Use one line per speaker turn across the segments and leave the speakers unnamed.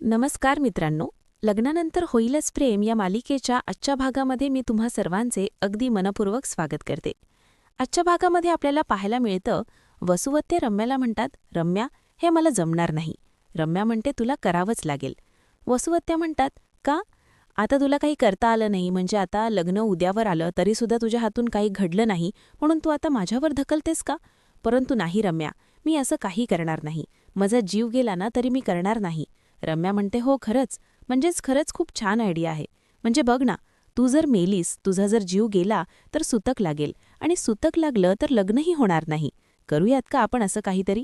नमस्कार मित्रांनो. लग्नानंतर होईलच प्रेम या मालिकेच्या आजच्या भागामध्ये मी तुम्हा सर्वांचे अगदी मनपूर्वक स्वागत करते. आजच्या भागामध्ये आपल्याला पाहायला मिळतं, वसुवत्ते रम्याला म्हणतात, रम्या, हे मला जमणार नाही. रम्या म्हणते, तुला करावंच लागेल. वसुवत्त्या म्हणतात, का? आता तुला काही करता आलं नाही, म्हणजे आता लग्न उद्यावर आलं तरीसुद्धा तुझ्या हातून काही घडलं नाही म्हणून तू आता माझ्यावर ढकलतेस का? परंतु नाही रम्या, मी असं काही करणार नाही. माझा जीव गेला ना तरी मी करणार नाही. रम्या म्हणते, हो खरंच, म्हणजेच खरंच खूप छान आयडिया आहे. म्हणजे बघ ना, तू जर मेलीस, तुझा जर जीव गेला तर सुतक लागेल, आणि सुतक लागलं तर लग्नही होणार नाही. करूयात का आपण असं काहीतरी?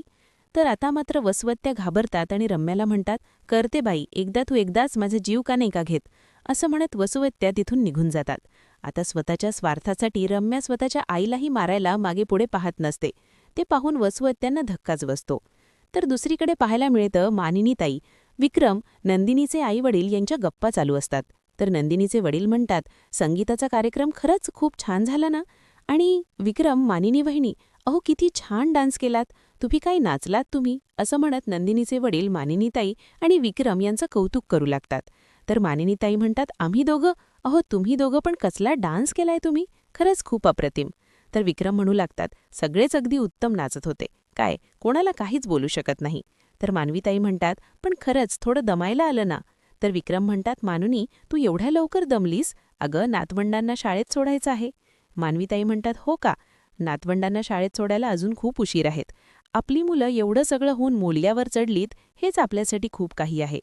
तर आता मात्र वसवत्त्या घाबरतात आणि रम्याला म्हणतात, करते बाई, एकदाच माझा जीव का नाही का घेत? असं म्हणत वसुवत्त्या तिथून निघून जातात. आता स्वतःच्या स्वार्थासाठी रम्या स्वतःच्या आईलाही मारायला मागे पुढे पाहत नसते. ते पाहून वसुवत्त्यांना धक्काच बसतो. तर दुसरीकडे पाहायला मिळतं, मानिनीताई, विक्रम, नंदिनीचे आईवडील यांच्या गप्पा चालू असतात. तर नंदिनीचे वडील म्हणतात, संगीताचा कार्यक्रम खरंच खूप छान झाला ना? आणि विक्रम, मानिनी वहिनी, अहो किती छान डान्स केलात, तुम्ही काही नाचलात तुम्ही, असं म्हणत नंदिनीचे वडील मानिनीताई आणि विक्रम यांचं कौतुक करू लागतात. तर मानिनीताई म्हणतात, आम्ही दोघं? अहो तुम्ही दोघं पण कसला डान्स केलाय तुम्ही, खरंच खूप अप्रतिम. तर विक्रम म्हणू लागतात, सगळेच अगदी उत्तम नाचत होते, काय कोणाला काहीच बोलू शकत नाही. तर मानवीताई म्हणतात, पण खरंच थोडं दमायला आलं ना? तर विक्रम म्हणतात, मानुनी, तू एवढ्या लवकर दमलीस? अगं, नातवंडांना शाळेत सोडायचं आहे. मानवीताई म्हणतात, हो का? नातवंडांना शाळेत सोडायला अजून खूप उशीर आहेत. आपली मुलं एवढं सगळं होऊन मूल्यावर चढलीत, हेच आपल्यासाठी खूप काही आहे.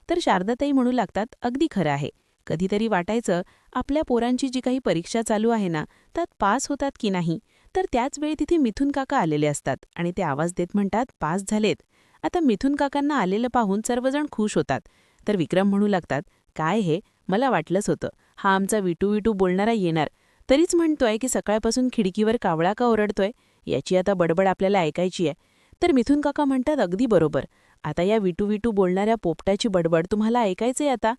तर शारदाताई म्हणू लागतात, अगदी खरं आहे. कधीतरी वाटायचं, आपल्या पोरांची जी काही परीक्षा चालू आहे ना, त्यात पास होतात की नाही. तर त्याच वेळी तिथे मिथुन काका आलेले असतात आणि ते आवाज देत म्हणतात, पास झालेत. आता मिथुन काकांना आलेलं पाहून सर्वजण खुश होतात. तर विक्रम म्हणू लागतात, काय हे, मला वाटलंच होतं, हा आमचा विटू विटू बोलणारा येणार. तरीच म्हणतोय की सकाळपासून खिडकीवर कावळा का ओरडतोय, याची आता बडबड आपल्याला ऐकायची आहे. तर मिथुन काका म्हणतात, अगदी बरोबर, आता या विटू विटू बोलणाऱ्या पोपटाची बडबड तुम्हाला ऐकायचंय आता.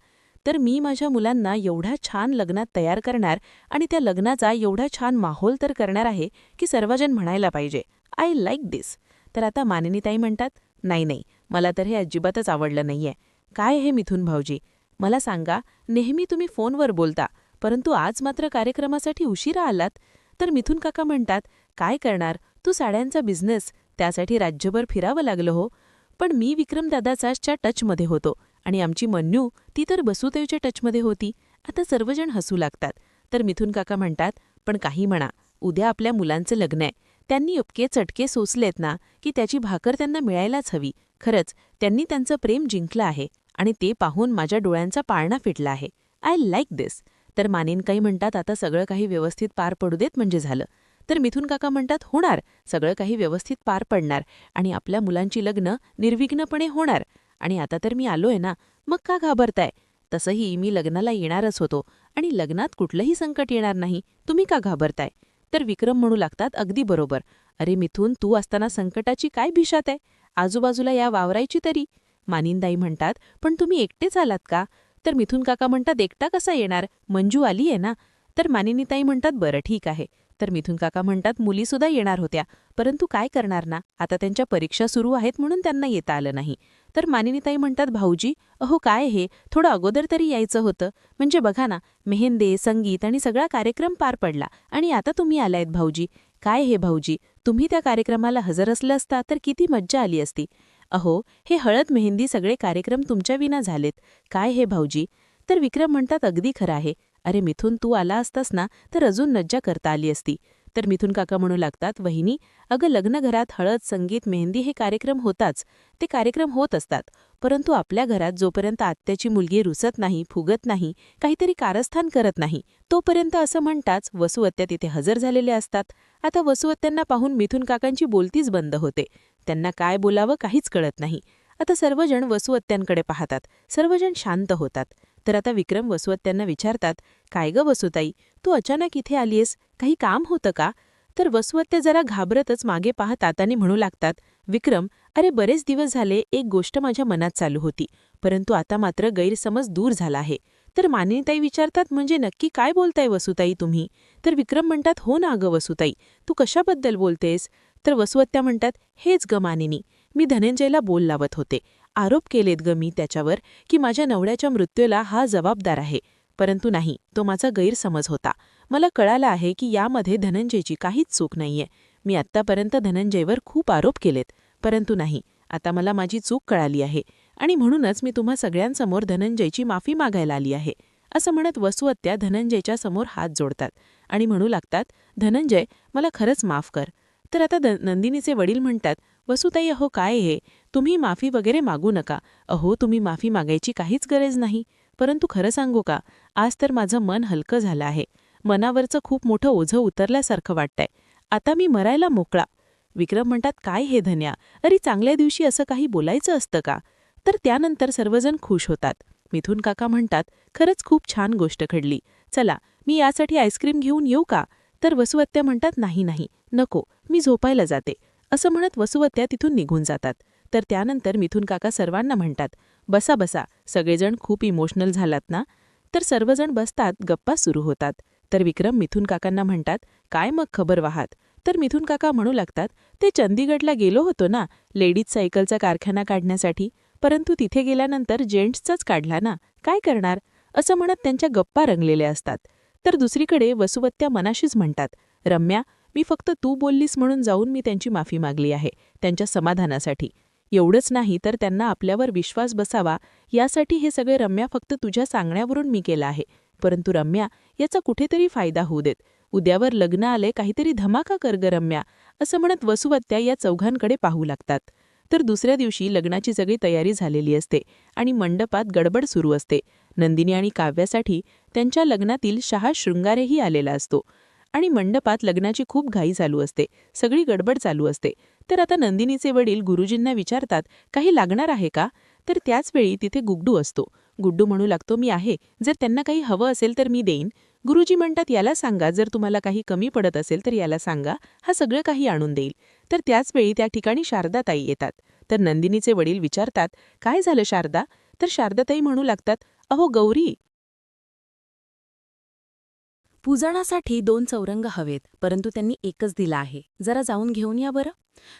तर मी माझ्या मुलांना एवढ्या छान लग्नात तयार करणार आणि त्या लग्नाचा एवढा छान माहोल तर करणार आहे की सर्वजण म्हणायला पाहिजे, आय लाईक दिस. तर आता मानिनीताई म्हणतात, नाही, मला तर हे अजिबातच आवडलं नाहीये. काय हे मिथुन भाऊजी, मला सांगा, नेहमी तुम्ही फोनवर बोलता, परंतु आज मात्र कार्यक्रमासाठी उशिरा आलात. तर मिथुन काका म्हणतात, काय करणार, तू साड्यांचा बिझनेस, त्यासाठी राज्यभर फिरावं लागलं हो. पण मी विक्रमदादाच्या टचमध्ये होतो आणि आमची मन्नू, ती तर बसुदेवच्या टचमध्ये होती. आता सर्वजण हसू लागतात. तर मिथुन काका म्हणतात, पण काही म्हणा, उद्या आपल्या मुलांचं लग्न आहे. त्यांनी इतके चटके सोसलेत ना की त्याची भाकर त्यांना मिळायलाच हवी. खरंच त्यांनी त्यांचं प्रेम जिंकलं आहे आणि ते पाहून माझ्या डोळ्यांचा पाळणा फिटला आहे. आय लाईक दिस. तर मानिनकाई म्हणतात, आता सगळं काही व्यवस्थित पार पडू देत म्हणजे झालं. तर मिथुन काका म्हणतात, होणार, सगळं काही व्यवस्थित पार पडणार आणि आपल्या मुलांची लग्न निर्विघ्नपणे होणार. आणि आता तर मी आलोय ना, मग का घाबरताय? तसंही मी लग्नाला येणारच होतो आणि लग्नात कुठलंही संकट येणार नाही, तुम्ही का घाबरताय? तर विक्रम म्हणू लागतात, अगदी बरोबर. अरे मिथून, तू असताना संकटाची काय भिशात आहे? आजूबाजूला या वावरायची तरी. मानिनदाई म्हणतात, पण तुम्ही एकटेच आलात का? तर मिथुन काका म्हणतात, एकटा कसा येणार, मंजू आली आहे ना. तर मानिनीताई म्हणतात, बरं ठीक आहे. तर मिथुन काका म्हणतात, मुलीसुद्धा येणार होत्या, परंतु काय करणार ना, आता त्यांच्या परीक्षा सुरू आहेत म्हणून त्यांना येता आलं नाही. तर मानिनीताई म्हणतात, भाऊजी, अहो काय हे, थोडं अगोदर तरी यायचं होतं. म्हणजे बघा ना, मेहंदे, संगीत आणि सगळा कार्यक्रम पार पडला आणि आता तुम्ही आलायत भाऊजी. काय हे भाऊजी, तुम्ही त्या कार्यक्रमाला हजर असलं असता तर किती मज्जा आली असती. अहो, हे हळद मेहंदी सगळे कार्यक्रम तुमच्या विना झालेत. काय हे भाऊजी? तर विक्रम म्हणतात, अगदी खरं आहे. अरे मिथुन, तू आला असतास ना तर अजून मज्जा करता आली असती. तर मिथुन काका म्हणू लागतात, वहिनी, अगं लग्नघरात हळद, संगीत, मेहंदी हे कार्यक्रम होताच, ते कार्यक्रम होत असतात. परंतु आपल्या घरात जोपर्यंत आत्याची मुलगी रुसत नाही, फुगत नाही, काहीतरी कारस्थान करत नाही, तोपर्यंत असं म्हणताच वसुवत्त्या तिथे हजर झालेल्या असतात. आता वसुवत्त्यांना पाहून मिथुन काकांची बोलतीच बंद होते. त्यांना काय बोलावं काहीच कळत नाही. आता सर्वजण वसुवत्त्यांकडे पाहतात, सर्वजण शांत होतात. तर आता विक्रम वसुवत्त्यांना विचारतात, काय ग वसुताई, तू अचानक इथे आलीयस, काही काम होतं का? तर वसुवत्त्या जरा घाबरतच मागे पाहतात आणि म्हणू लागतात, विक्रम, अरे बरेच दिवस झाले एक गोष्ट माझ्या मनात चालू होती, परंतु आता मात्र गैरसमज दूर झाला आहे. तर मानिनीताई विचारतात, म्हणजे नक्की काय बोलताय वसुताई तुम्ही? तर विक्रम म्हणतात, हो ना ग वसुताई, तू कशाबद्दल बोलतेस? तर वसुवत्त्या म्हणतात, हेच ग मानिनी, मी धनंजयला बोल लावत होते आरोप केलेत ग मी त्याच्यावर की माझ्या नवऱ्याच्या मृत्यूला हा जबाबदार आहे. परंतु नाही, तो माझा गैरसमज होता. मला कळालं आहे की यामध्ये धनंजयची काहीच चूक नाहीये. मी आत्तापर्यंत धनंजयवर खूप आरोप केलेत, परंतु नाही, आता मला माझी चूक कळाली आहे आणि म्हणूनच मी तुम्हा सगळ्यांसमोर धनंजयची माफी मागायला आली आहे. असं म्हणत वसुहत्या धनंजयच्या समोर हात जोडतात आणि म्हणू लागतात, धनंजय, मला खरंच माफ कर. तर आता नंदिनीचे वडील म्हणतात, वसुताई, अहो काय हे, तुम्ही माफी वगैरे मागू नका. अहो, तुम्ही माफी मागायची काहीच गरज नाही. परंतु खरं सांगू का, आज तर माझं मन हलकं झालं आहे. मनावरचं खूप मोठं ओझं उतरल्यासारखं वाटतंय. आता मी मरायला मोकळा. विक्रम म्हणतात, काय हे धन्या, अरे चांगल्या दिवशी असं काही बोलायचं असतं का? तर त्यानंतर सर्वजण खुश होतात. मिथुन काका म्हणतात, खरंच खूप छान गोष्ट घडली. चला, मी यासाठी आईस्क्रीम घेऊन येऊ का? तर वसुहत्या म्हणतात, नाही नाही, नको, मी झोपायला जाते. असं म्हणत वसुहत्या तिथून निघून जातात. तर त्यानंतर मिथुन काका सर्वांना म्हणतात, बसा बसा, सगळेजण खूप इमोशनल झालात ना? तर सर्वजण बसतात, गप्पा सुरू होतात. तर विक्रम मिथुन काकांना म्हणतात, काय मग खबर वाहात? तर मिथुन काका म्हणू लागतात, ते चंदीगडला गेलो होतो ना, लेडीज सायकलचा कारखाना काढण्यासाठी, परंतु तिथे गेल्यानंतर जेंट्सचाच काढला ना, काय करणार? असं म्हणत त्यांच्या गप्पा रंगलेल्या असतात. तर दुसरीकडे वसुहत्या मनाशीच म्हणतात, रम्या, मी फक्त तू बोललीस म्हणून जाऊन मी त्यांची माफी मागली आहे, त्यांच्या समाधानासाठी. एवढंच नाही तर त्यांना आपल्यावर विश्वास बसावा यासाठी हे सगळे रम्या फक्त तुझ्या सांगण्यावरून मी केलं आहे. परंतु रम्या, याचा कुठेतरी फायदा होऊ देत. उद्यावर लग्न आले, काहीतरी धमाका कर ग रम्या. असं म्हणत वसुहत्या या चौघांकडे पाहू लागतात. तर दुसऱ्या दिवशी लग्नाची सगळी तयारी झालेली असते आणि मंडपात गडबड सुरू असते. नंदिनी आणि काव्यासाठी त्यांच्या लग्नातील शृंगारही आलेला असतो आणि मंडपात लग्नाची खूप घाई चालू असते, सगळी गडबड चालू असते. तर आता नंदिनीचे वडील गुरुजींना विचारतात, काही लागणार आहे का? तर त्याचवेळी तिथे गुड्डू असतो. गुड्डू म्हणू लागतो, मी आहे, जर त्यांना काही हवं असेल तर मी देईन. गुरुजी म्हणतात, याला सांगा, जर तुम्हाला काही कमी पडत असेल तर याला सांगा, हा सगळं काही आणून देईल. तर त्याचवेळी त्या ठिकाणी शारदाताई येतात. तर नंदिनीचे वडील विचारतात, काय झालं शारदा? तर शारदाताई म्हणू लागतात, अहो गौरी, पूजनासाठी 2 चौरंग हवेत, परंतु त्यांनी एकच दिला आहे. जरा जाऊन घेऊन या बरं.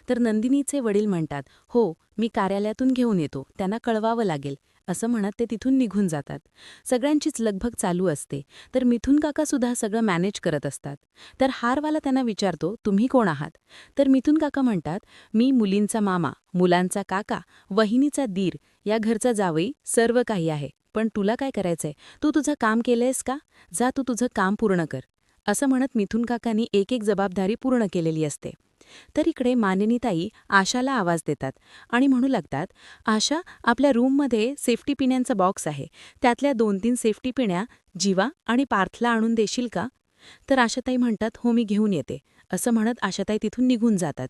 तर नंदिनीचे वडील म्हणतात, हो, मी कार्यालयातून घेऊन येतो, त्यांना कळवावं लागेल. असं म्हणत ते तिथून निघून जातात. सगळ्यांचीच लगबग चालू असते. तर मिथुन काकासुद्धा सगळं मॅनेज करत असतात. तर हारवाला त्यांना विचारतो, तुम्ही कोण आहात? तर मिथुन काका म्हणतात, मी मुलींचा मामा, मुलांचा काका, वहिनीचा दीर, या घरचा जावई, सर्व काही आहे. पण तुला काय करायचंय? तू तुझं काम केलंयस का? जा, तू तुझं काम पूर्ण कर. असं म्हणत मिथुन काकांनी एक एक जबाबदारी पूर्ण केलेली असते. तर इकडे मानिनीताई आशाला आवाज देतात आणि म्हणू लागतात, आशा, आपल्या रूममध्ये सेफ्टी पिण्यांचा बॉक्स आहे, त्यातल्या 2-3 सेफ्टी पिण्या जीवा आणि पार्थला आणून देशील का? तर आशाताई म्हणतात, हो, मी घेऊन येते. असं म्हणत आशाताई तिथून निघून जातात.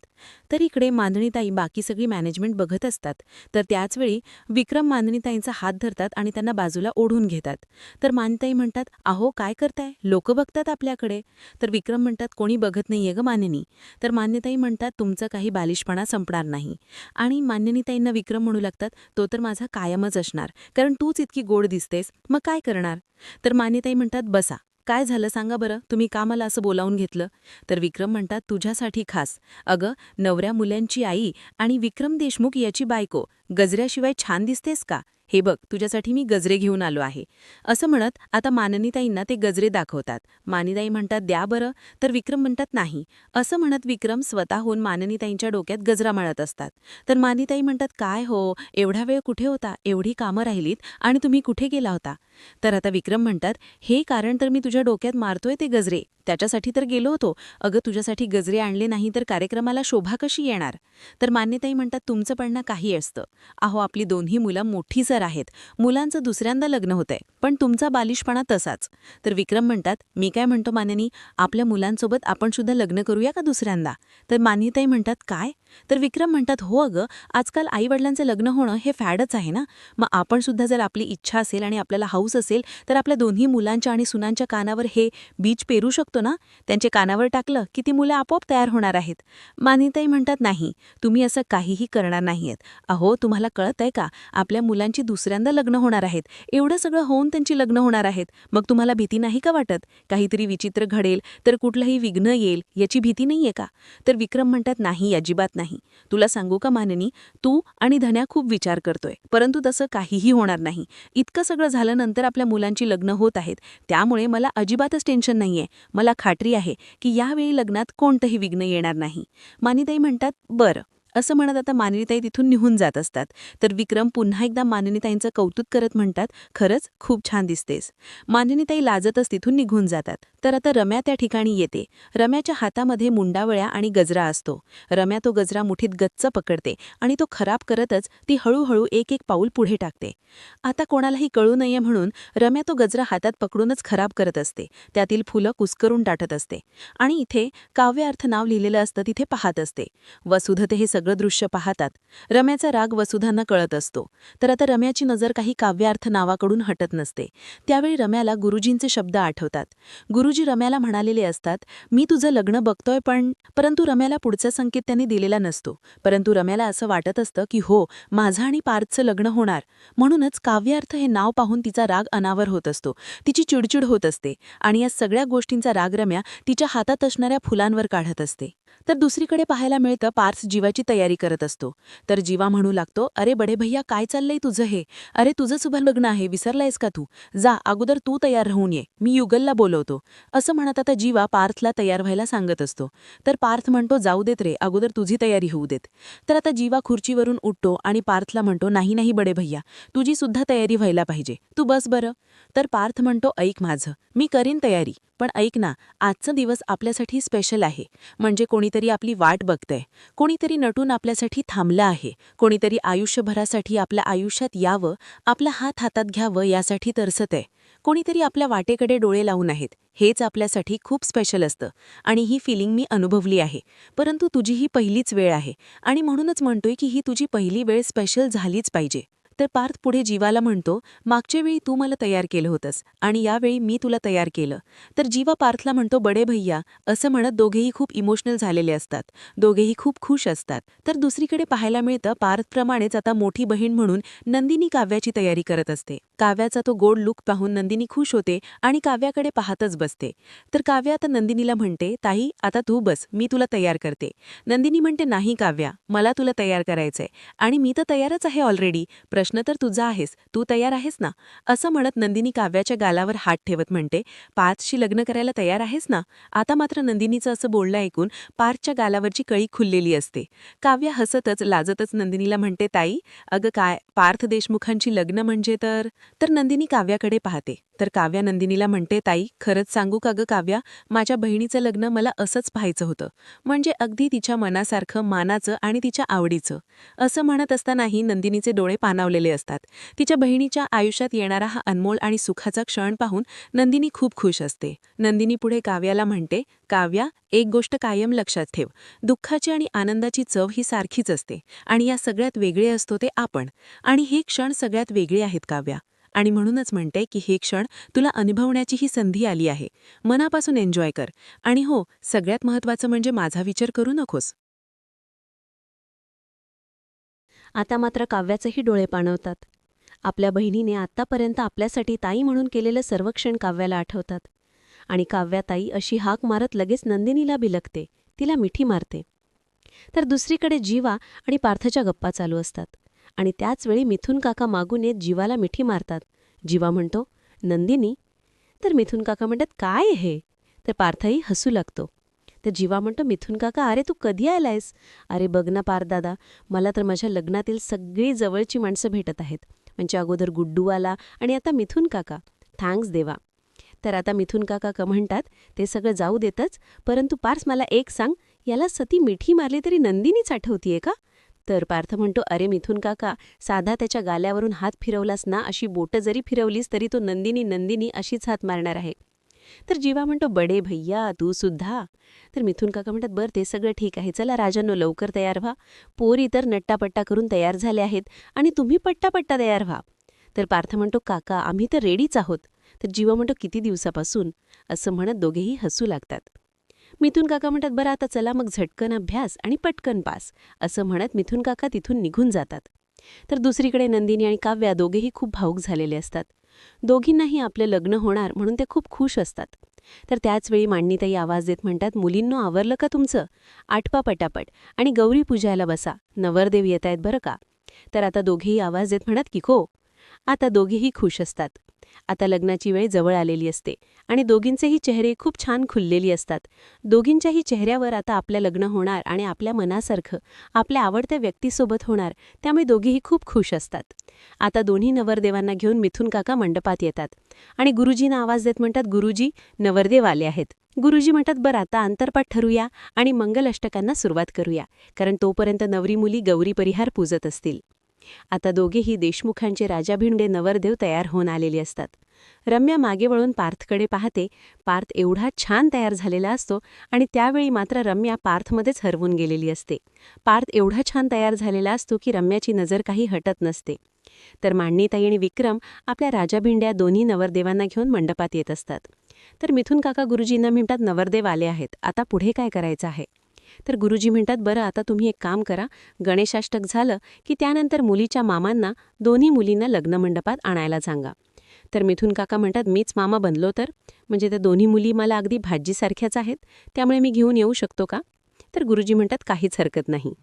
तर इकडे मांदणीताई बाकी सगळी मॅनेजमेंट बघत असतात. तर त्याचवेळी विक्रम मांदणीताईंचा हात धरतात आणि त्यांना बाजूला ओढून घेतात. तर मानिनीताई म्हणतात, अहो काय करताय, लोक बघतात आपल्याकडे. तर विक्रम म्हणतात, कोणी बघत नाहीये ग मानिनी. तर मान्यताई म्हणतात, तुमचं काही बालिशपणा संपणार नाही. आणि मान्यनीताईंना विक्रम म्हणू लागतात, तो तर माझा कायमच असणार, कारण तूच इतकी गोड दिसतेस, मग काय करणार? तर मान्यताई म्हणतात, बसा, काय झालं सांगा बरं, तुम्ही का मला असं बोलावून घेतलं? तर विक्रम म्हणतात, तुझ्यासाठी खास. अगं, नवऱ्या मुलांची आई आणि विक्रम देशमुख याची बायको, गजऱ्याशिवाय छान दिसतेस का? हे बघ, तुझ्यासाठी मी गजरे घेऊन आलो आहे. असं म्हणत आता मानिनीताईंना ते गजरे दाखवतात. मानिनीताई म्हणतात, द्या बरं. तर विक्रम म्हणतात, नाही. असं म्हणत विक्रम स्वतःहून मानिनीताईंच्या डोक्यात गजरा मळत असतात. तर मानिनीताई म्हणतात, काय हो, एवढा वेळ कुठे होता, एवढी कामं राहिलीत आणि तुम्ही कुठे गेला होता? तर आता विक्रम म्हणतात, हे कारण तर मी तुझ्या डोक्यात मारतोय ते गजरे, त्याच्यासाठी तर गेलो होतो. अगं, तुझ्यासाठी गजरे आणले नाही तर कार्यक्रमाला शोभा कशी येणार? तर मान्यताई म्हणतात, तुमचं म्हणणं काही असतं. अहो, आपली दोन्ही मुलं मोठी सर आहेत, मुलांचं दुसऱ्यांदा लग्न होतंय, पण तुमचा बालिशपणा तसाच. तर विक्रम म्हणतात, मी काय म्हणतो मान्यनी, आपल्या मुलांसोबत आपण सुद्धा लग्न करूया का दुसऱ्यांदा? तर मान्यताई म्हणतात, काय? तर विक्रम म्हणतात, हो अगं, आजकाल आईवडिलांचं लग्न होणं हे फॅडच आहे ना. मग आपण सुद्धा जर आपली इच्छा असेल आणि आपल्याला हौस असेल तर आपल्या दोन्ही मुलांच्या आणि सुनांच्या कानावर हे बीज पेरू शकतो ना. त्यांचे कानावर टाकलं की ती मुलं आपोआप तयार होणार आहेत. मानिनीताई म्हणतात, नाही, तुम्ही असं काहीही करणार नाहीयेत. अहो, तुम्हाला कळत आहे का, आपल्या मुलांची दुसऱ्यांदा लग्न होणार आहेत, एवढं सगळं होऊन त्यांची लग्न होणार आहेत, मग तुम्हाला भीती नाही का वाटत? काहीतरी विचित्र घडेल तर कुठलंही विघ्न येईल याची भीती नाहीये का? तर विक्रम म्हणतात, नाही, अजिबात नाही.
नाही. तुला सांगू का मानिनी, तू आणि धन्या खूप विचार करतोय, परंतु तसं काहीही होणार नाही. इतकं सगळं झाल्यानंतर आपल्या मुलांची लग्न होत आहेत, त्यामुळे मला अजिबातच टेन्शन नाहीये. मला खात्री आहे की यावेळी लग्नात कोणतंही विघ्न येणार नाही. मानिताई म्हणतात, बरं. असं म्हणत आता मानिनीताई तिथून निघून जात असतात. तर विक्रम पुन्हा एकदा मानिनीताईंचं कौतुक करत म्हणतात, खरंच खूप छान दिसतेस. मानिनीताई लाजतच तिथून निघून जातात. तर आता रम्या त्या ठिकाणी येते. रम्याच्या हातामध्ये मुंडावळ्या आणि गजरा असतो. रम्या तो गजरा मुठीत गच्च पकडते आणि तो खराब करतच ती हळूहळू एक एक पाऊल पुढे टाकते. आता कोणालाही कळू नये म्हणून रम्या तो गजरा हातात पकडूनच खराब करत असते. त्यातील फुलं कुस्करून टाकत असते. आणि इथे काव्यार्थ नाव लिहिलेलं असतं तिथे पाहत असते. वसुधा हे सगळं दृश्य पाहतात. रम्याचा राग वसुधांना कळत असतो. तर आता रम्याची नजर काही काव्यार्थ नावाकडून हटत नसते. त्यावेळी रम्याला गुरुजींचे शब्द आठवतात. गुरुजी रम्याला म्हणालेले असतात, मी तुझं लग्न बघतोय परंतु रम्याला पुढचा संकेत त्यांनी दिलेला नसतो. परंतु रम्याला असं वाटत असतं की हो, माझं आणि पार्थचं लग्न होणार. म्हणूनच काव्यार्थ हे नाव पाहून तिचा राग अनावर होत असतो. तिची चिडचिड होत असते आणि या सगळ्या गोष्टींचा राग रम्या तिच्या हातात असणाऱ्या फुलांवर काढत असते. तर दुसरीकडे पाहायला मिळतं पार्थ जीवाची तयारी करत असतो. तर जीवा म्हणू लागतो, अरे बडे भैया, काय चाललंय तुझं हे? अरे तुझं शुभ लग्न आहे, विसरलायस का तू? जा अगोदर तू तयार राहून ये, मी युगलला बोलवतो. असं म्हणत आता जीवा पार्थला तयार व्हायला सांगत असतो. तर पार्थ म्हणतो, जाऊ देत रे, अगोदर तुझी तयारी होऊ देत. तर आता जीवा खुर्चीवरून उठतो आणि पार्थला म्हणतो, नाही नाही बडे भैया, तुझी सुद्धा तयारी व्हायला पाहिजे, तू बस बरं. तर पार्थ म्हणतो, ऐक माझं, मी करीन तयारी, पण ऐक ना, आजचा दिवस आपल्यासाठी स्पेशल आहे. म्हणजे कोणीतरी आपली वाट बघतंय, कोणीतरी नटून आपल्यासाठी थांबलं आहे, कोणीतरी आयुष्यभरासाठी आपल्या आयुष्यात यावं, आपला हात हातात घ्यावं यासाठी तरसतंय, कोणीतरी आपल्या वाटेकडे डोळे लावून आहेत. हेच आपल्यासाठी खूप स्पेशल असतं आणि ही फिलिंग मी अनुभवली आहे. परंतु तुझी ही पहिलीच वेळ आहे आणि म्हणूनच म्हणतोय की ही तुझी पहिली वेळ स्पेशल झालीच पाहिजे. तर पार्थ पुढे जीवाला म्हणतो, मागच्या वेळी तू मला तयार केलं होतंस आणि यावेळी मी तुला तयार केलं. तर जीवा पार्थला म्हणतो, बडे भैया, असं म्हणत दोघेही खूप इमोशनल झालेले असतात. दोघेही खूप खुश असतात. तर दुसरीकडे पाहायला मिळतं पार्थप्रमाणेच आता मोठी बहीण म्हणून नंदिनी काव्याची तयारी करत असते. काव्याचा तो गोड लुक पाहून नंदिनी खुश होते आणि काव्याकडे पाहतच बसते. तर काव्या आता नंदिनीला म्हणते, ताई आता तू बस, मी तुला तयार करते. नंदिनी म्हणते, नाही काव्या, मला तुला तयार करायचंय आणि मी तर तयारच आहे ऑलरेडी. प्रश्न तर तुझा आहेस, तू तयार आहेस ना? असं म्हणत नंदिनी काव्याच्या गालावर हात ठेवत म्हणते, पार्थशी लग्न करायला तयार आहेस ना? आता मात्र नंदिनीचं असं बोलणं ऐकून पार्थच्या गालावरची कळी खुललेली असते. काव्या हसतच लाजतच नंदिनीला म्हणते, ताई अगं काय, पार्थ देशमुखांची लग्न म्हणजे तर नंदिनी काव्याकडे पाहते. तर काव्या नंदिनीला म्हणते, ताई खरंच सांगू का गं काव्या, माझ्या बहिणीचं लग्न मला असंच पाहायचं होतं. म्हणजे अगदी तिच्या मनासारखं, मानाचं आणि तिच्या आवडीचं. असं म्हणत असतानाही नंदिनीचे डोळे पाणावलेले असतात. तिच्या बहिणीच्या आयुष्यात येणारा हा अनमोल आणि सुखाचा क्षण पाहून नंदिनी खूप खुश असते. नंदिनी पुढे काव्याला म्हणते, काव्या, एक गोष्ट कायम लक्षात ठेव, दुःखाची आणि आनंदाची चव ही सारखीच असते आणि या सगळ्यात वेगळे असतो ते आपण. आणि हे क्षण सगळ्यात वेगळे आहेत काव्या. आणि म्हणूनच म्हणते की हे क्षण तुला अनुभवण्याची ही संधी आली आहे. मनापासून एन्जॉय कर. आणि हो, सगळ्यात महत्त्वाचं म्हणजे माझा विचार करू नकोस.
आता मात्र काव्याचेही डोळे पाणवतात. आपल्या बहिणीने आत्तापर्यंत आपल्यासाठी ताई म्हणून केलेलं सर्व क्षण काव्याला आठवतात. आणि काव्याताई अशी हाक मारत लगेच नंदिनीला बिलगते, तिला मिठी मारते. तर दुसरीकडे जीवा आणि पार्थच्या गप्पा चालू असतात. आणि त्याचवेळी मिथुन काका मागून येत जीवाला मिठी मारतात. जीवा म्हणतो, नंदिनी. तर मिथुन काका म्हणतात, काय हे? तर पार्थही हसू लागतो. तर जीवा म्हणतो, मिथुन काका, अरे तू कधी आलायस? अरे बघ ना पार्थदादा, मला तर माझ्या लग्नातील सगळी जवळची माणसं भेटत आहेत. म्हणजे अगोदर गुड्डू आला आणि आता मिथुन काका. थँक्स देवा. तर आता मिथुन काका म्हणतात, ते सगळं जाऊ देतच, परंतु पार्थ मला एक सांग, याला सती मिठी मारली तरी नंदिनीच आठवतीये का? तर पार्थ म्हणतो, अरे मिथुन काका, साधा त्याच्या गाल्यावरून हात फिरवलास ना, अशी बोटं जरी फिरवलीस तरी तो नंदिनी नंदिनी अशीच हात मारणार आहे. तर जीवा म्हणतो, बडे भैया तू सुद्धा. तर मिथुन काका म्हणतात, बरं ते सगळं ठीक आहे, चला राजांनो लवकर तयार व्हा. पोरी तर नट्टापट्टा करून तयार झाले आहेत आणि तुम्ही पट्टापट्टा तयार व्हा. तर पार्थ म्हणतो, काका आम्ही तर रेडीच आहोत. तर जीवा म्हणतो, किती दिवसापासून? असं म्हणत दोघेही हसू लागतात. मिथुन काका म्हणतात, बरं आता चला मग झटकन अभ्यास आणि पटकन पास. असं म्हणत मिथुन काका तिथून निघून जातात. तर दुसरीकडे नंदिनी आणि काव्या दोघेही खूप भावूक झालेले असतात. दोघींनाही आपले लग्न होणार म्हणून ते खूप खुश असतात.
तर त्याचवेळी मांडणीताई आवाज देत म्हणतात, मुलींनो आवरलं का तुमचं? आटपा पटापट आणि गौरी पूजायला बसा, नवरदेव येत आहेत बरं का. तर आता दोघेही आवाज देत म्हणत की हो. आता दोघेही खुश असतात. आता लग्नाची वेळ जवळ आलेली असते आणि दोघींचेही चेहरे खूप छान खुललेली असतात. दोघींच्याही चेहऱ्यावर आता आपलं लग्न होणार आणि आपल्या मनासारखं आपल्या आवडत्या व्यक्तीसोबत होणार, त्यामुळे दोघीही खूप खुश असतात. आता दोन्ही नवरदेवांना घेऊन मिथुन काका मंडपात येतात आणि गुरुजींना आवाज देत म्हणतात, गुरुजी नवरदेव आले आहेत. गुरुजी म्हणतात, बरं आता अंतरपाठ ठरूया आणि मंगल अष्टकांना सुरुवात करूया, कारण तोपर्यंत नवरी मुली गौरी परिहार पूजत असतील. आता दोघेही देशमुखांचे राजा भिंडे नवरदेव तयार होऊन आलेले असतात. रम्या मागे वळून पार्थकडे पाहते. पार्थ एवढा छान तयार झालेला असतो आणि त्यावेळी मात्र रम्या पार्थमध्येच हरवून गेलेली असते. पार्थ एवढा छान तयार झालेला असतो की रम्याची नजर काही हटत नसते. तर मांडणीताई आणि विक्रम आपल्या राजा भिंड्या दोन्ही नवरदेवांना घेऊन मंडपात येत असतात. तर मिथुन काका गुरुजींना म्हणतात, नवरदेव आले आहेत, आता पुढे काय करायचं आहे? तर गुरुजी म्हणतात, बरं आता तुम्ही एक काम करा, गणेशाष्टक झालं की त्यानंतर मुलीच्या मामांना दोन्ही मुलींना लग्नमंडपात आणायला सांगा. तर मिथुन काका म्हणतात, मीच मामा बनलो तर? म्हणजे त्या दोन्ही मुली मला अगदी भाजीसारख्याच आहेत, त्यामुळे मी घेऊन येऊ शकतो का? तर गुरुजी म्हणतात, काहीच हरकत नाही.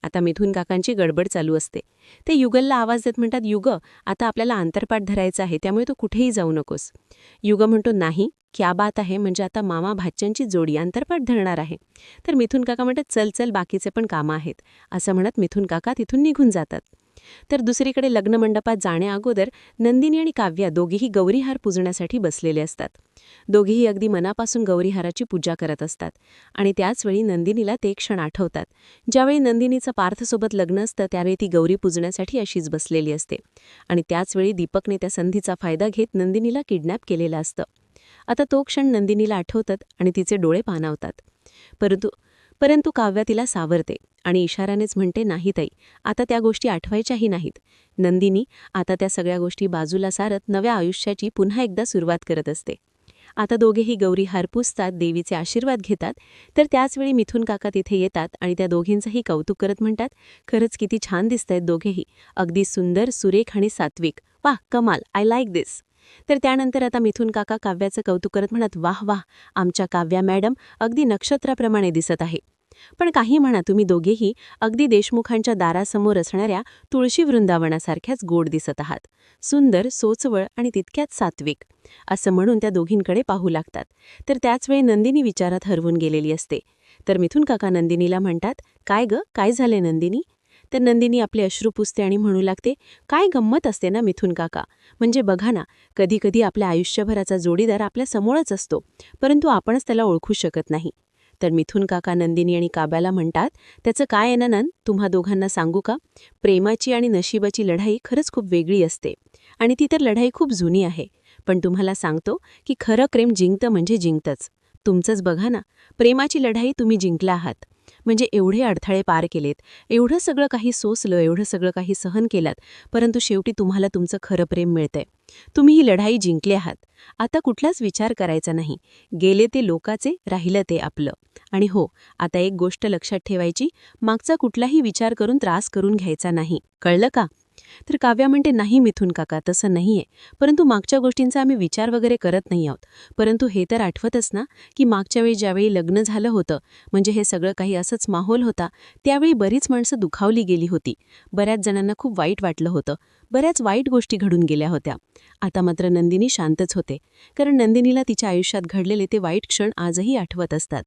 आता मिथुन काकांची गडबड चालू असते. ते युगलला आवाज देत म्हणतात, युग आता आपल्याला अंतरपाठ धरायचा आहे, त्यामुळे तू कुठेही जाऊ नकोस. युग म्हणतो, नाही क्या बात आहे, म्हणजे आता मामा भाच्यांची जोडी अंतरपाठ धरणार आहे. तर मिथुन काका म्हणतात, चल चल बाकीचे पण कामं आहेत, असं म्हणत मिथुन काका तिथून निघून जातात. तर दुसरीकडे लग्नमंडपात जाण्याअगोदर नंदिनी आणि काव्या दोघीही गौरीहार पूजण्यासाठी बसलेले असतात. दोघीही अगदी मनापासून गौरीहाराची पूजा करत असतात आणि त्याचवेळी नंदिनीला ते क्षण आठवतात, ज्यावेळी नंदिनीचं पार्थसोबत लग्न असतं त्यावेळी ती गौरी पूजण्यासाठी अशीच बसलेली असते आणि त्याचवेळी दीपकने त्या संधीचा फायदा घेत नंदिनीला किडनॅप केलेलं असतं. आता तो क्षण नंदिनीला आठवतात आणि तिचे डोळे पाणावतात. परंतु काव्या तिला सावरते आणि इशारानेच म्हणते, नाही ताई, आता त्या गोष्टी आठवायच्याही नाहीत. नंदिनी आता त्या सगळ्या गोष्टी बाजूला सारत नव्या आयुष्याची पुन्हा एकदा सुरुवात करत असते. आता दोघेही गौरी हार पुजतात, देवीचे आशीर्वाद घेतात. तर त्याचवेळी मिथुन काका तिथे येतात आणि त्या दोघींचंही कौतुक करत म्हणतात, खरंच किती छान दिसतायत दोघेही, अगदी सुंदर, सुरेख आणि सात्विक. वाह, कमाल, आय लाईक दिस. तर त्यानंतर आता मिथुन काका काव्याचं कौतुक करत म्हणत, वाह वाह, आमच्या काव्या मॅडम अगदी नक्षत्राप्रमाणे दिसत आहे. पण काही म्हणा, तुम्ही दोघेही अगदी देशमुखांच्या दारासमोर असणाऱ्या तुळशी वृंदावनासारख्याच गोड दिसत आहात, सुंदर, सोचवळ आणि तितक्याच सात्विक, असं म्हणून त्या दोघींकडे पाहू लागतात. तर त्याचवेळी नंदिनी विचारात हरवून गेलेली असते. तर मिथुन काका नंदिनीला म्हणतात, काय ग, काय झाले नंदिनी? तर नंदिनी आपले अश्रू पुसते आणि म्हणू लागते, काय गंमत असते ना मिथुन काका, म्हणजे बघा ना, कधी कधी आपल्या आयुष्यभराचा जोडीदार आपल्या समोरच असतो, परंतु आपणच त्याला ओळखू शकत नाही. तर मिथुन काका नंदिनी आणि काव्याला म्हणतात, त्याचं काय आहे ना नंद, तुम्हा दोघांना सांगू का, प्रेमाची आणि नशिबाची लढाई खरंच खूप वेगळी असते आणि ती तर लढाई खूप जुनी आहे. पण तुम्हाला सांगतो की खरं प्रेम जिंकतं म्हणजे जिंकतंच. तुमचंच बघा ना, प्रेमाची लढाई तुम्ही जिंकला आहात, म्हणजे एवढे अडथळे पार केलेत, एवढं सगळं काही सोसलं, एवढं सगळं काही सहन केलात, परंतु शेवटी तुम्हाला तुमचं खरं प्रेम मिळतंय. तुम्ही ही लढाई जिंकली आहात. आता कुठलाच विचार करायचा नाही, गेले ते लोकाचे, राहिलं ते आपलं. आणि हो, आता एक गोष्ट लक्षात ठेवायची, मागचा कुठलाही विचार करून त्रास करून घ्यायचा नाही, कळलं का? तर काव्या म्हणते, नाही मिथुन काका, तसं नाहीये, परंतु मागच्या गोष्टींचा आम्ही विचार वगैरे करत नाही आहोत. परंतु हे तर आठवतच ना की मागच्या वेळी ज्यावेळी लग्न झालं होतं, म्हणजे हे सगळं काही असंच माहोल होता, त्यावेळी बरीच माणसं दुखावली गेली होती, बऱ्याच जणांना खूप वाईट वाटलं होतं, बऱ्याच वाईट गोष्टी घडून गेल्या होत्या. आता मात्र नंदिनी शांतच होते, कारण नंदिनीला तिच्या आयुष्यात घडलेले ते वाईट क्षण आजही आठवत असतात.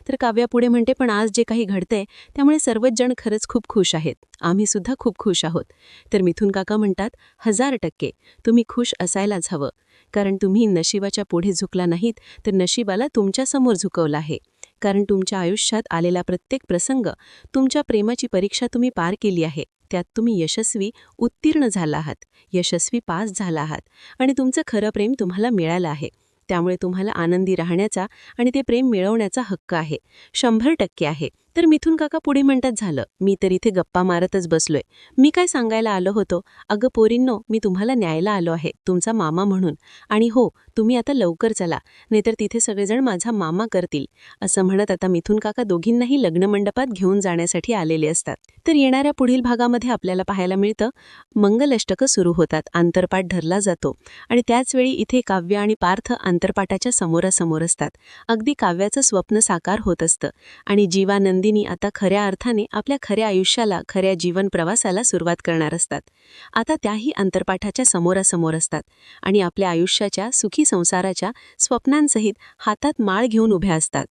तर काव्या पुढे म्हणते, पण आज जे काही घडतंय त्यामुळे सर्वच जण खरंच खूप खुश आहेत, आम्ही सुद्धा खूप खुश आहोत. तर मिथुन काका म्हणतात, 1000% तुम्ही खुश असायलाच हवं, कारण तुम्ही नशिबाच्या पुढे झुकला नाहीत, तर नशिबाला तुमच्यासमोर झुकवलं आहे. कारण तुमच्या आयुष्यात आलेला प्रत्येक प्रसंग, तुमच्या प्रेमाची परीक्षा तुम्ही पार केली आहे, त्यात तुम्ही यशस्वी उत्तीर्ण झाला आहात, यशस्वी पास झाला आहात आणि तुमचं खरं प्रेम तुम्हाला मिळालं आहे. त्यामुळे तुम्हाला आनंदी राहण्याचा आणि ते प्रेम मिळवण्याचा हक्क आहे, 100% आहे. तर मिथून काका पुढे म्हणतात, झालं, मी तर इथे गप्पा मारतच बसलोय. मी काय सांगायला आलो होतो, अगं पोरींनो, मी तुम्हाला न्यायला आलो आहे, तुमचा मामा म्हणून. आणि हो, तुम्ही आता लवकर चला, नाहीतर तिथे सगळेजण माझा मामा करतील. असं म्हणत आता मिथून काका दोघींनाही लग्नमंडपात घेऊन जाण्यासाठी आलेले असतात. तर येणाऱ्या पुढील भागामध्ये आपल्याला पाहायला मिळतं, मंगलाष्टकं सुरू होतात, आंतरपाठ धरला जातो. आणि त्याचवेळी इथे काव्य आणि पार्थ आंतरपाठाच्या समोरासमोर असतात. अगदी काव्याचं स्वप्न साकार होत असतं आणि जीवा नंदिनी आता खऱ्या अर्थाने आपल्या खऱ्या आयुष्याला, खऱ्या जीवन प्रवासाला सुरुवात करणार असतात. आता त्याही अंतरपाठाच्या समोरासमोर असतात आणि आपल्या आयुष्याच्या सुखी संसाराच्या स्वप्नांसहित हातात माळ घेऊन उभ्या असतात.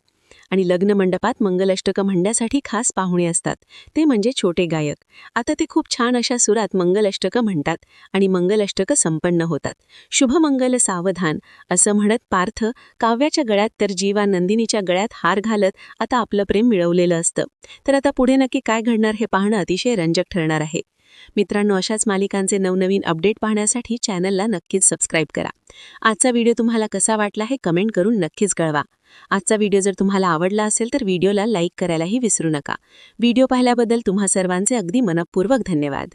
आणि लग्नमंडपात मंगलाष्टकं म्हणण्यासाठी खास पाहुणे असतात, ते म्हणजे छोटे गायक. आता ते खूप छान अशा सुरात मंगलाष्टकं म्हणतात आणि मंगलाष्टकं संपन्न होतात. शुभमंगल सावधान असं म्हणत पार्थ काव्याच्या गळ्यात तर जीवा नंदिनीच्या गळ्यात हार घालत आता आपलं प्रेम मिळवलेलं असतं. तर आता पुढे नक्की काय घडणार हे पाहणं अतिशय रंजक ठरणार आहे. मित्रांनो, अशाच मालिकांचे नवनवीन अपडेट पाहण्यासाठी चॅनलला नक्कीच सबस्क्राईब करा. आजचा व्हिडिओ तुम्हाला कसा वाटला हे कमेंट करून नक्कीच कळवा. आजचा व्हिडिओ जर तुम्हाला आवडला असेल तर व्हिडिओला लाईक करायलाही विसरू नका. व्हिडिओ पाहिल्याबद्दल तुम्हा सर्वांचे अगदी मनःपूर्वक धन्यवाद.